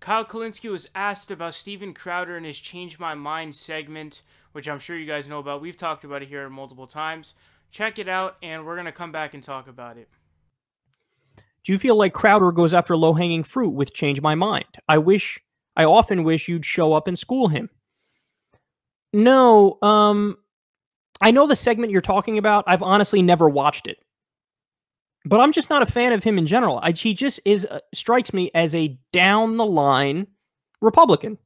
Kyle Kulinski was asked about Steven Crowder and his Change My Mind segment, which I'm sure you guys know about. We've talked about it here multiple times. Check it out, and we're going to come back and talk about it. Do you feel like Crowder goes after low-hanging fruit with Change My Mind? I often wish you'd show up and school him. No, I know the segment you're talking about. I've honestly never watched it. But I'm just not a fan of him in general. He just strikes me as a down-the-line Republican.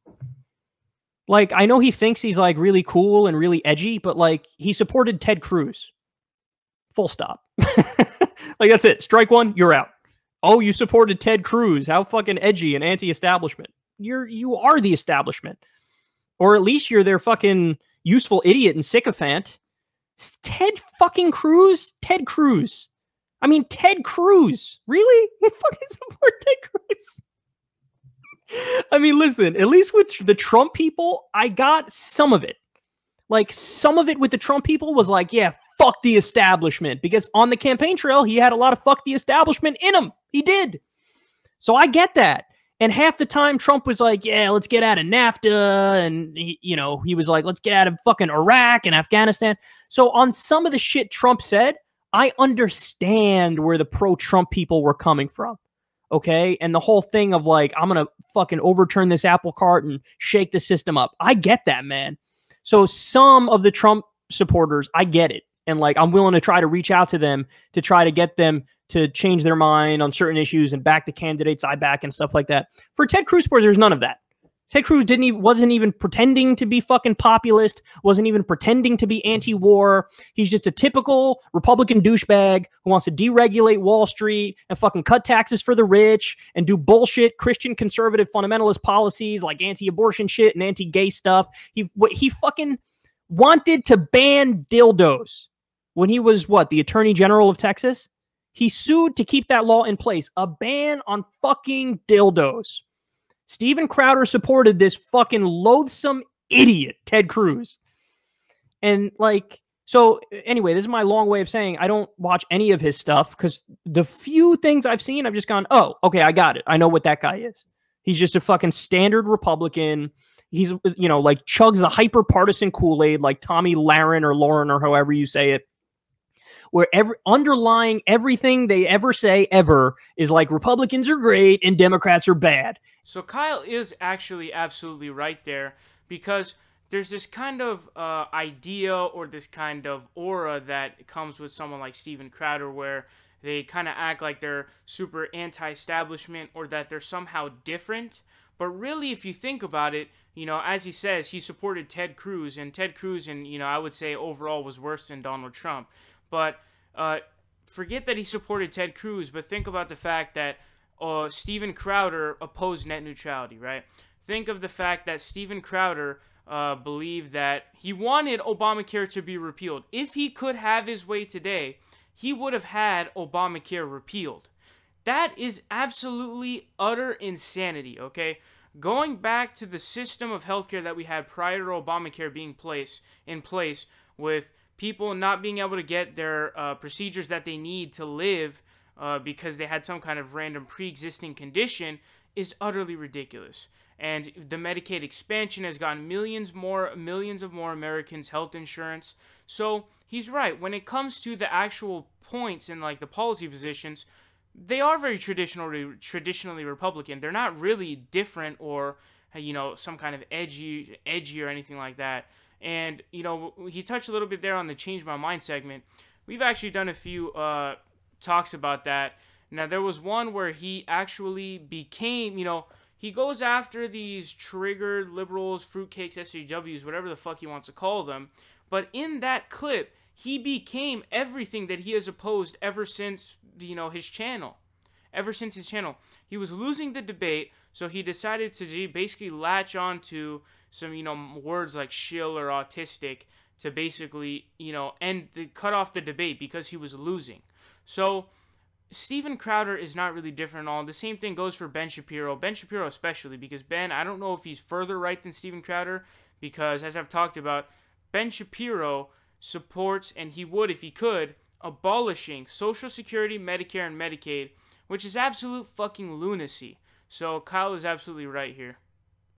Like, I know he thinks he's, like, really cool and really edgy, but, like, he supported Ted Cruz. Full stop. Like, that's it. Strike one, you're out. Oh, you supported Ted Cruz. How fucking edgy and anti-establishment. You are the establishment. Or at least you're their fucking useful idiot and sycophant. Ted fucking Cruz? Ted Cruz. I mean, Ted Cruz. Really? You fucking support Ted Cruz? I mean, listen, at least with the Trump people, I got some of it. Like, some of it with the Trump people was like, yeah, fuck the establishment. Because on the campaign trail, he had a lot of fuck the establishment in him. He did. So I get that. And half the time, Trump was like, yeah, let's get out of NAFTA. And, he was like, let's get out of fucking Iraq and Afghanistan. So on some of the shit Trump said, I understand where the pro-Trump people were coming from, okay? And the whole thing of, like, I'm going to fucking overturn this apple cart and shake the system up. I get that, man. So some of the Trump supporters, I get it. And, like, I'm willing to try to reach out to them to try to get them to change their mind on certain issues and back the candidates I back and stuff like that. For Ted Cruz supporters, there's none of that. Ted Cruz wasn't even pretending to be fucking populist, wasn't even pretending to be anti-war. He's just a typical Republican douchebag who wants to deregulate Wall Street and fucking cut taxes for the rich and do bullshit Christian conservative fundamentalist policies like anti-abortion shit and anti-gay stuff. He fucking wanted to ban dildos when he was, the Attorney General of Texas? He sued to keep that law in place. A ban on fucking dildos. Steven Crowder supported this fucking loathsome idiot, Ted Cruz. And, like, so anyway, this is my long way of saying I don't watch any of his stuff because the few things I've seen, I've just gone, oh, okay, I got it. I know what that guy is. He's just a fucking standard Republican. He's, like, chugs the hyper-partisan Kool-Aid like Tommy Lahren or Lauren or however you say it. Where underlying everything they ever say ever is like Republicans are great and Democrats are bad. So Kyle is actually absolutely right there because there's this kind of idea or this kind of aura that comes with someone like Steven Crowder where they kind of act like they're super anti-establishment or that they're somehow different. But really, if you think about it, as he says, he supported Ted Cruz, and Ted Cruz, and I would say overall was worse than Donald Trump. But forget that he supported Ted Cruz, but think about the fact that Steven Crowder opposed net neutrality, right? Think of the fact that Steven Crowder believed that he wanted Obamacare to be repealed. If he could have his way today, he would have had Obamacare repealed. That is absolutely utter insanity, okay? Going back to the system of healthcare that we had prior to Obamacare being in place with people not being able to get their procedures that they need to live because they had some kind of random pre-existing condition is utterly ridiculous. And the Medicaid expansion has gotten millions of more Americans health insurance. So he's right. When it comes to the actual points and like the policy positions, they are very traditionally Republican. They're not really different or some kind of edgy or anything like that. And, he touched a little bit there on the Change My Mind segment. We've actually done a few talks about that. Now, there was one where he actually became, he goes after these triggered liberals, fruitcakes, SJWs, whatever the fuck he wants to call them. But in that clip, he became everything that he has opposed ever since, his channel. Ever since his channel. He was losing the debate, so he decided to basically latch on to some, words like shill or autistic to basically, cut off the debate because he was losing. So, Steven Crowder is not really different at all. The same thing goes for Ben Shapiro. Ben Shapiro especially, because Ben, I don't know if he's further right than Steven Crowder, because as I've talked about, Ben Shapiro supports, and he would if he could, abolishing Social Security, Medicare, and Medicaid, which is absolute fucking lunacy. So Kyle is absolutely right here.